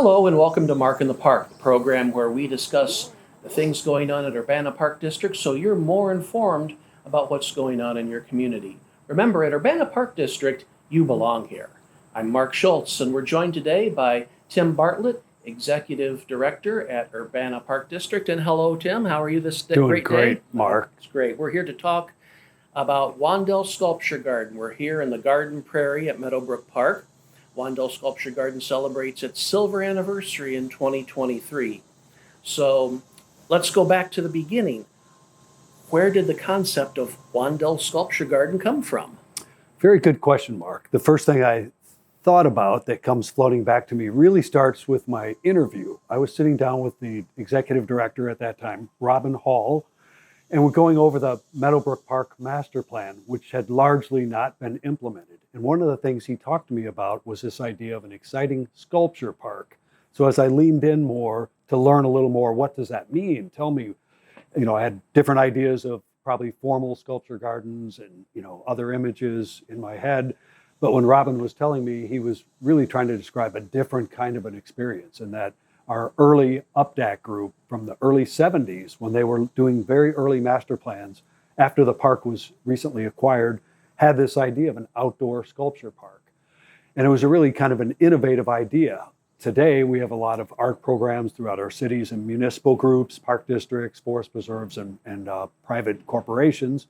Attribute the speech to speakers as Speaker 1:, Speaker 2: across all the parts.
Speaker 1: Hello and welcome to Mark in the Park, the program where we discuss the things going on at Urbana Park District so you're more informed about what's going on in your community. Remember, at Urbana Park District, you belong here. I'm Mark Schultz, and we're joined today by Tim Bartlett, Executive Director at Urbana Park District. And hello, Tim. How are you this
Speaker 2: Doing
Speaker 1: great day?
Speaker 2: great, Mark.
Speaker 1: It's great. We're here to talk about Wandell Sculpture Garden. We're here in the Garden Prairie at Meadowbrook Park. Wandell Sculpture Garden celebrates its silver anniversary in 2023. So let's go back to the beginning. Where did the concept of Wandell Sculpture Garden come from?
Speaker 2: Very good question, Mark. The first thing I thought about that comes floating back to me really starts with my interview. I was sitting down with the executive director at that time, Robin Hall, and we're going over the Meadowbrook Park master plan, which had largely not been implemented. And one of the things he talked to me about was this idea of an exciting sculpture park. So as I leaned in more to learn a little more, what does that mean? Tell me, I had different ideas of probably formal sculpture gardens and, other images in my head. But when Robin was telling me, he was really trying to describe a different kind of an experience, and that our early UPDAC group from the early 70s, when they were doing very early master plans after the park was recently acquired, had this idea of an outdoor sculpture park. And it was a really kind of an innovative idea. Today, we have a lot of art programs throughout our cities and municipal groups, park districts, forest preserves, and private corporations.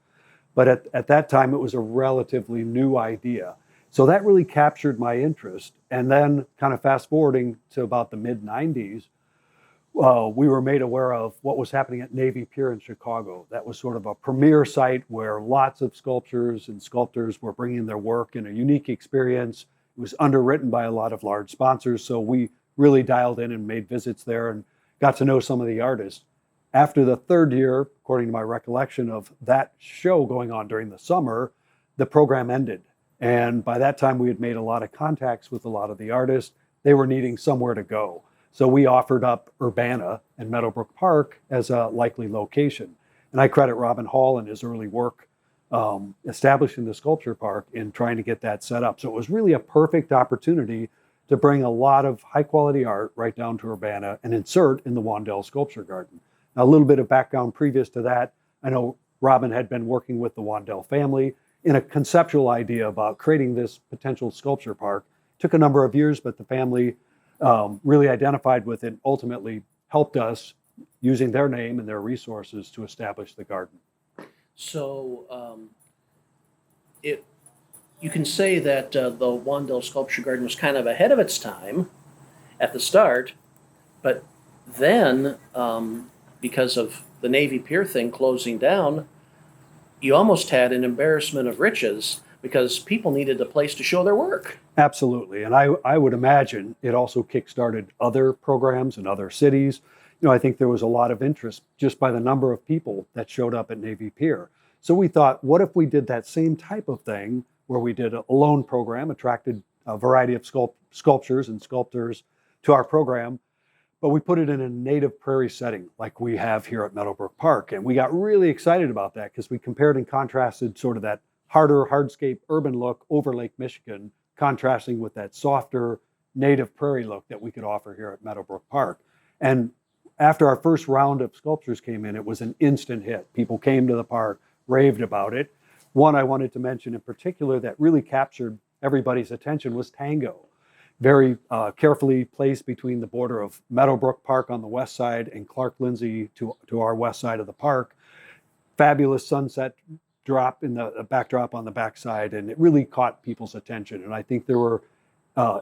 Speaker 2: But at that time, it was a relatively new idea. So that really captured my interest. And then kind of fast forwarding to about the mid 90s, we were made aware of what was happening at Navy Pier in Chicago. That was sort of a premier site where lots of sculptors and sculptors were bringing their work in a unique experience. It was underwritten by a lot of large sponsors. So we really dialed in and made visits there and got to know some of the artists. After the third year, according to my recollection of that show going on during the summer, the program ended. And by that time, we had made a lot of contacts with a lot of the artists. They were needing somewhere to go. So we offered up Urbana and Meadowbrook Park as a likely location. And I credit Robin Hall and his early work establishing the sculpture park in trying to get that set up. So it was really a perfect opportunity to bring a lot of high quality art right down to Urbana and insert in the Wandell Sculpture Garden. Now, a little bit of background previous to that, I know Robin had been working with the Wandell family in a conceptual idea about creating this potential sculpture park. It took a number of years, but the family really identified with it, ultimately helped us using their name and their resources to establish the garden.
Speaker 1: So you can say that the Wandell Sculpture Garden was kind of ahead of its time at the start, but then because of the Navy Pier thing closing down, you almost had an embarrassment of riches because people needed a place to show their work.
Speaker 2: Absolutely. And I would imagine it also kickstarted other programs in other cities. I think there was a lot of interest just by the number of people that showed up at Navy Pier. So we thought, what if we did that same type of thing where we did a loan program, attracted a variety of sculptures and sculptors to our program, but we put it in a native prairie setting like we have here at Meadowbrook Park. And we got really excited about that because we compared and contrasted sort of that hardscape urban look over Lake Michigan, contrasting with that softer native prairie look that we could offer here at Meadowbrook Park. And after our first round of sculptures came in, it was an instant hit. People came to the park, raved about it. One I wanted to mention in particular that really captured everybody's attention was Tango. Very carefully placed between the border of Meadowbrook Park on the west side and Clark Lindsay to our west side of the park. Fabulous sunset drop in the backdrop on the backside, and it really caught people's attention. And I think there were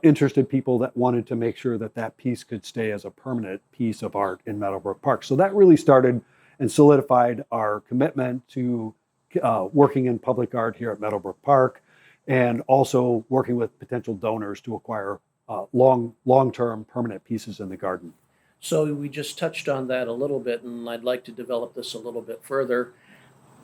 Speaker 2: interested people that wanted to make sure that that piece could stay as a permanent piece of art in Meadowbrook Park. So that really started and solidified our commitment to working in public art here at Meadowbrook Park, and also working with potential donors to acquire long-term permanent pieces in the garden.
Speaker 1: So we just touched on that a little bit, and I'd like to develop this a little bit further.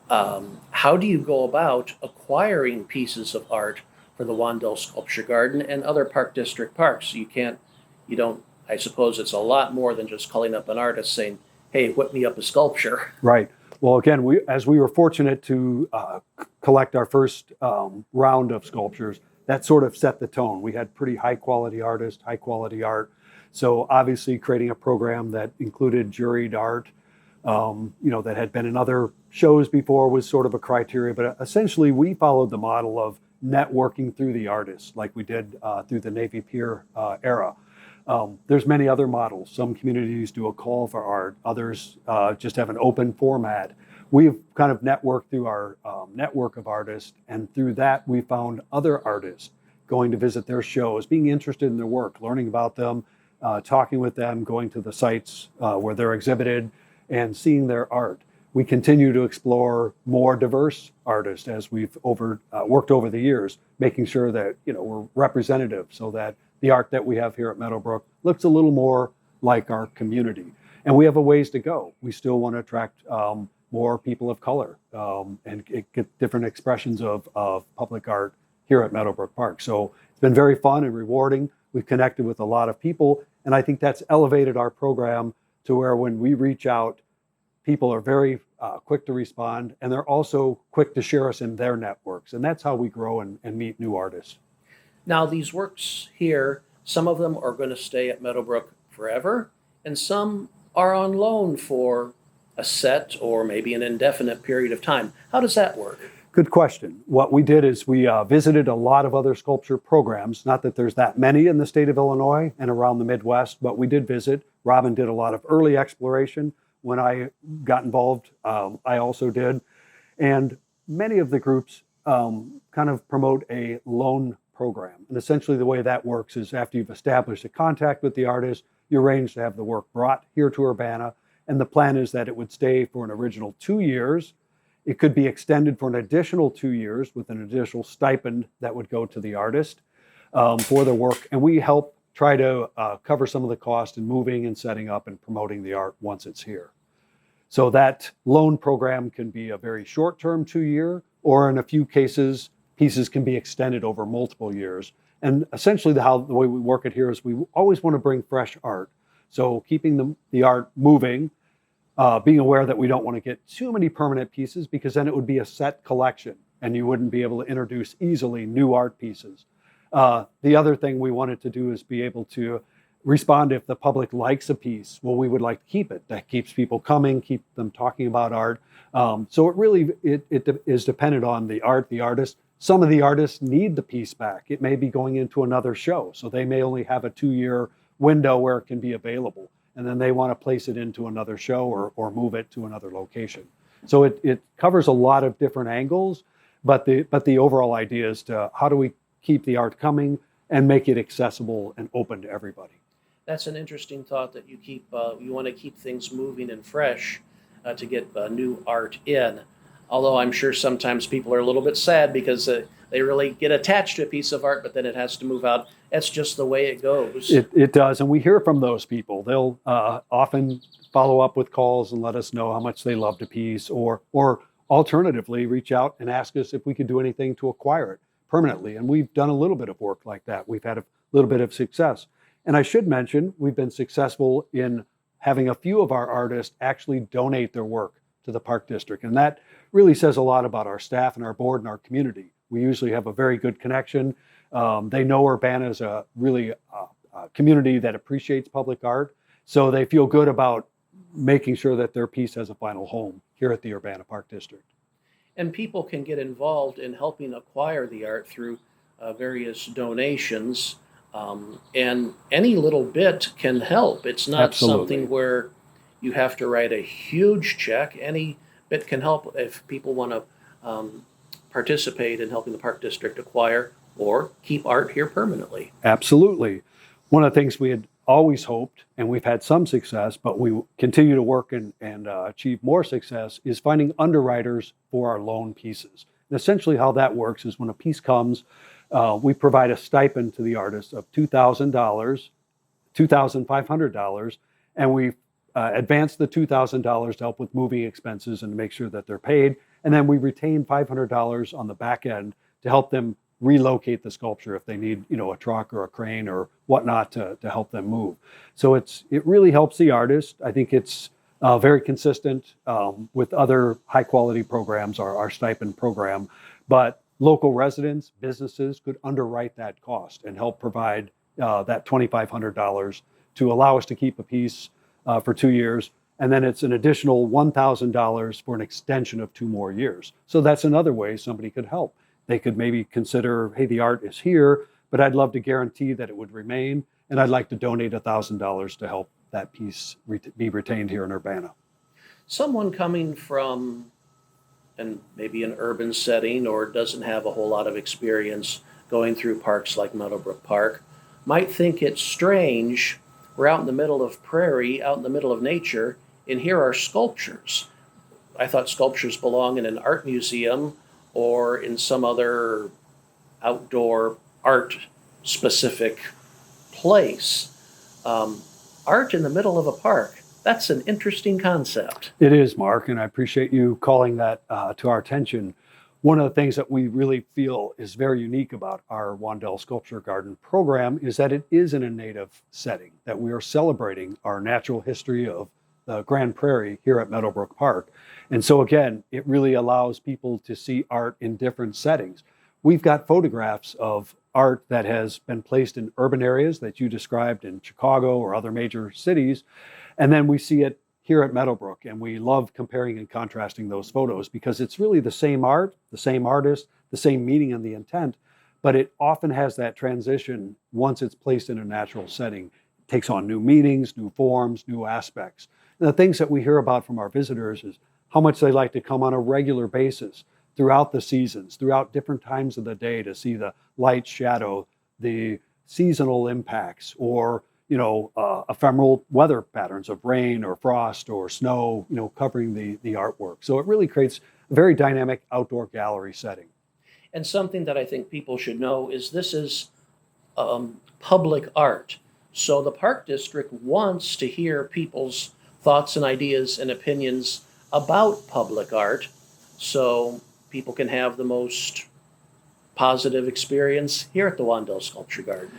Speaker 1: How do you go about acquiring pieces of art for the Wandell Sculpture Garden and other Park District parks? I suppose it's a lot more than just calling up an artist saying, hey, whip me up a sculpture.
Speaker 2: Right. Well, again, as we were fortunate to collect our first round of sculptures, that sort of set the tone. We had pretty high quality artists, high quality art. So obviously creating a program that included juried art, that had been in other shows before was sort of a criteria, but essentially we followed the model of networking through the artists like we did through the Navy Pier era. There's many other models. Some communities do a call for art, others just have an open format. We've kind of networked through our network of artists, and through that we found other artists going to visit their shows, being interested in their work, learning about them, talking with them, going to the sites where they're exhibited, and seeing their art. We continue to explore more diverse artists as we've worked over the years, making sure that we're representative so that the art that we have here at Meadowbrook looks a little more like our community. And we have a ways to go. We still want to attract more people of color and get different expressions of public art here at Meadowbrook Park. So it's been very fun and rewarding. We've connected with a lot of people, and I think that's elevated our program to where when we reach out, people are very quick to respond, and they're also quick to share us in their networks. And that's how we grow and meet new artists.
Speaker 1: Now, these works here, some of them are going to stay at Meadowbrook forever, and some are on loan for a set or maybe an indefinite period of time. How does that work?
Speaker 2: Good question. What we did is we visited a lot of other sculpture programs. Not that there's that many in the state of Illinois and around the Midwest, but we did visit. Robin did a lot of early exploration. When I got involved, I also did. And many of the groups kind of promote a loan program. And essentially the way that works is after you've established a contact with the artist, you arrange to have the work brought here to Urbana. And the plan is that it would stay for an original 2 years. It could be extended for an additional 2 years with an additional stipend that would go to the artist for the work. And we help try to cover some of the cost in moving and setting up and promoting the art once it's here. So that loan program can be a very short-term 2-year, or in a few cases, pieces can be extended over multiple years. And essentially the way we work it here is we always want to bring fresh art. So keeping the art moving, being aware that we don't want to get too many permanent pieces because then it would be a set collection and you wouldn't be able to introduce easily new art pieces. The other thing we wanted to do is be able to respond if the public likes a piece. Well, we would like to keep it. That keeps people coming, keep them talking about art. So it really is dependent on the art, the artist. Some of the artists need the piece back. It may be going into another show, so they may only have a 2-year window where it can be available, and then they want to place it into another show or move it to another location. So it covers a lot of different angles, but the overall idea is to how do we keep the art coming and make it accessible and open to everybody.
Speaker 1: That's an interesting thought that you want to keep things moving and fresh to get new art in. Although I'm sure sometimes people are a little bit sad because they really get attached to a piece of art, but then it has to move out. That's just the way it goes.
Speaker 2: It does, and we hear from those people. They'll often follow up with calls and let us know how much they loved a piece, or alternatively reach out and ask us if we could do anything to acquire it permanently. And we've done a little bit of work like that. We've had a little bit of success. And I should mention, we've been successful in having a few of our artists actually donate their work to the Park District. And that really says a lot about our staff and our board and our community. We usually have a very good connection. They know Urbana is a really community that appreciates public art. So they feel good about making sure that their piece has a final home here at the Urbana Park District.
Speaker 1: And people can get involved in helping acquire the art through various donations. And any little bit can help. It's not
Speaker 2: Absolutely.
Speaker 1: Something where you have to write a huge check. Any bit can help if people want to participate in helping the Park District acquire or keep art here permanently.
Speaker 2: Absolutely. One of the things we had always hoped, and we've had some success, but we continue to work and achieve more success, is finding underwriters for our loan pieces. And essentially how that works is when a piece comes, we provide a stipend to the artist of $2,000, $2,500, and we advance the $2,000 to help with moving expenses and to make sure that they're paid. And then we retain $500 on the back end to help them relocate the sculpture if they need, a truck or a crane or whatnot to help them move. So it really helps the artist. I think it's very consistent with other high quality programs, our stipend program, but local residents, businesses could underwrite that cost and help provide that $2,500 to allow us to keep a piece for 2 years. And then it's an additional $1,000 for an extension of 2 more years. So that's another way somebody could help. They could maybe consider, hey, the art is here, but I'd love to guarantee that it would remain. And I'd like to donate $1,000 to help that piece be retained here in Urbana.
Speaker 1: Someone coming from and maybe an urban setting or doesn't have a whole lot of experience going through parks like Meadowbrook Park might think it's strange. We're out in the middle of prairie, out in the middle of nature, and here are sculptures. I thought sculptures belong in an art museum or in some other outdoor art specific place. Art in the middle of a park. That's an interesting concept.
Speaker 2: It is, Mark, and I appreciate you calling that to our attention. One of the things that we really feel is very unique about our Wandell Sculpture Garden program is that it is in a native setting, that we are celebrating our natural history of the Grand Prairie here at Meadowbrook Park. And so again, it really allows people to see art in different settings. We've got photographs of art that has been placed in urban areas that you described in Chicago or other major cities. And then we see it here at Meadowbrook, and we love comparing and contrasting those photos because it's really the same art, the same artist, the same meaning and the intent, but it often has that transition once it's placed in a natural setting. It takes on new meanings, new forms, new aspects. And the things that we hear about from our visitors is how much they like to come on a regular basis throughout the seasons, throughout different times of the day to see the light, shadow, the seasonal impacts, or ephemeral weather patterns of rain or frost or snow, covering the artwork. So it really creates a very dynamic outdoor gallery setting.
Speaker 1: And something that I think people should know is this is public art. So the Park District wants to hear people's thoughts and ideas and opinions about public art so people can have the most positive experience here at the Wandell Sculpture Garden.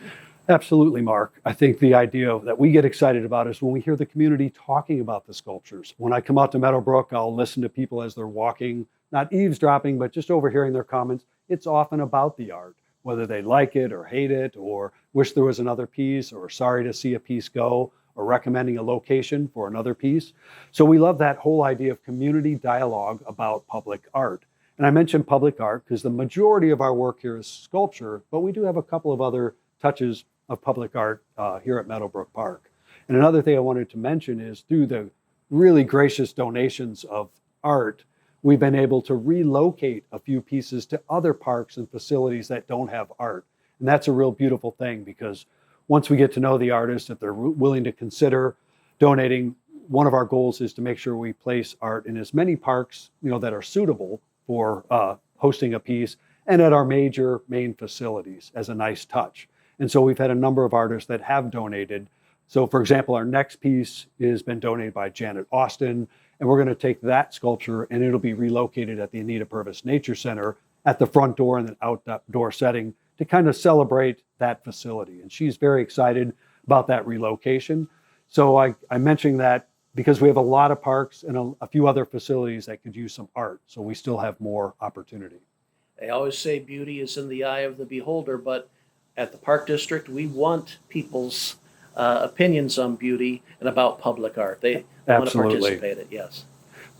Speaker 2: Absolutely, Mark. I think the idea that we get excited about is when we hear the community talking about the sculptures. When I come out to Meadowbrook, I'll listen to people as they're walking, not eavesdropping, but just overhearing their comments. It's often about the art, whether they like it or hate it, or wish there was another piece, or sorry to see a piece go, or recommending a location for another piece. So we love that whole idea of community dialogue about public art. And I mentioned public art because the majority of our work here is sculpture, but we do have a couple of other touches of public art here at Meadowbrook Park. And another thing I wanted to mention is through the really gracious donations of art, we've been able to relocate a few pieces to other parks and facilities that don't have art. And that's a real beautiful thing because once we get to know the artists, if they're willing to consider donating, one of our goals is to make sure we place art in as many parks that are suitable for hosting a piece and at our major main facilities as a nice touch. And so we've had a number of artists that have donated. So for example, our next piece has been donated by Janet Austin, and we're going to take that sculpture and it'll be relocated at the Anita Purvis Nature Center at the front door in an outdoor setting to kind of celebrate that facility. And she's very excited about that relocation. So I mentioned that because we have a lot of parks and a few other facilities that could use some art. So we still have more opportunity.
Speaker 1: They always say beauty is in the eye of the beholder, but at the Park District, we want people's opinions on beauty and about public art. They want to participate in it, yes.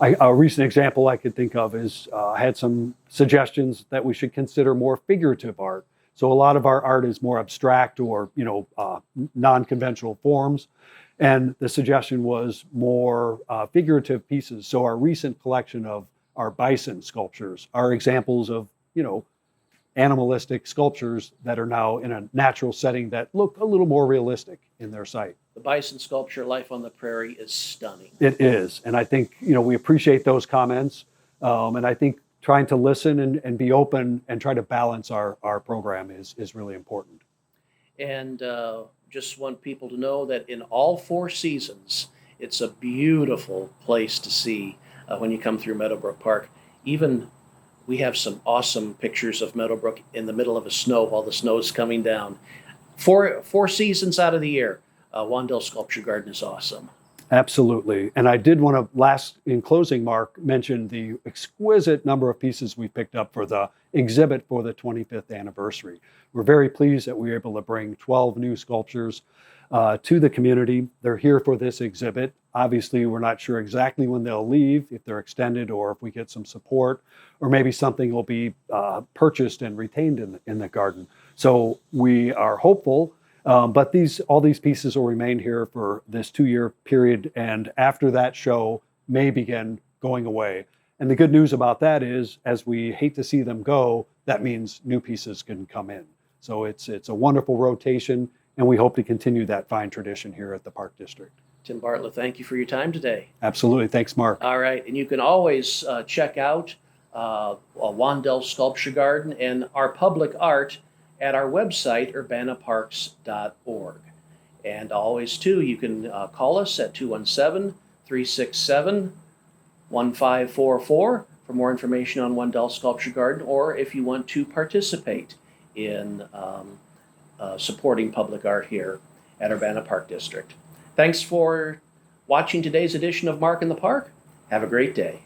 Speaker 2: A recent example I could think of is I had some suggestions that we should consider more figurative art. So a lot of our art is more abstract or non-conventional forms. And the suggestion was more figurative pieces. So our recent collection of our bison sculptures are examples of, animalistic sculptures that are now in a natural setting that look a little more realistic in their sight.
Speaker 1: The bison sculpture, Life on the Prairie, is stunning.
Speaker 2: It is. And I think, we appreciate those comments. And I think trying to listen and be open and try to balance our program is really important.
Speaker 1: And just want people to know that in all 4 seasons, it's a beautiful place to see when you come through Meadowbrook Park. Even we have some awesome pictures of Meadowbrook in the middle of a snow while the snow is coming down. Four seasons out of the year, Wandell Sculpture Garden is awesome.
Speaker 2: Absolutely. And I did want to in closing, Mark, mention the exquisite number of pieces we picked up for the exhibit for the 25th anniversary. We're very pleased that we were able to bring 12 new sculptures to the community. They're here for this exhibit. Obviously, we're not sure exactly when they'll leave, if they're extended or if we get some support, or maybe something will be purchased and retained in the garden. So we are hopeful. But all these pieces will remain here for this 2-year period, and after that show may begin going away. And the good news about that is, as we hate to see them go, that means new pieces can come in. So it's a wonderful rotation, and we hope to continue that fine tradition here at the Park District.
Speaker 1: Tim Bartlett, thank you for your time today.
Speaker 2: Absolutely. Thanks, Mark.
Speaker 1: All right, and you can always check out Wandell Sculpture Garden and our public art at our website, urbanaparks.org. And always, too, you can call us at 217-367-1544 for more information on Wandell Sculpture Garden, or if you want to participate in supporting public art here at Urbana Park District. Thanks for watching today's edition of Mark in the Park. Have a great day.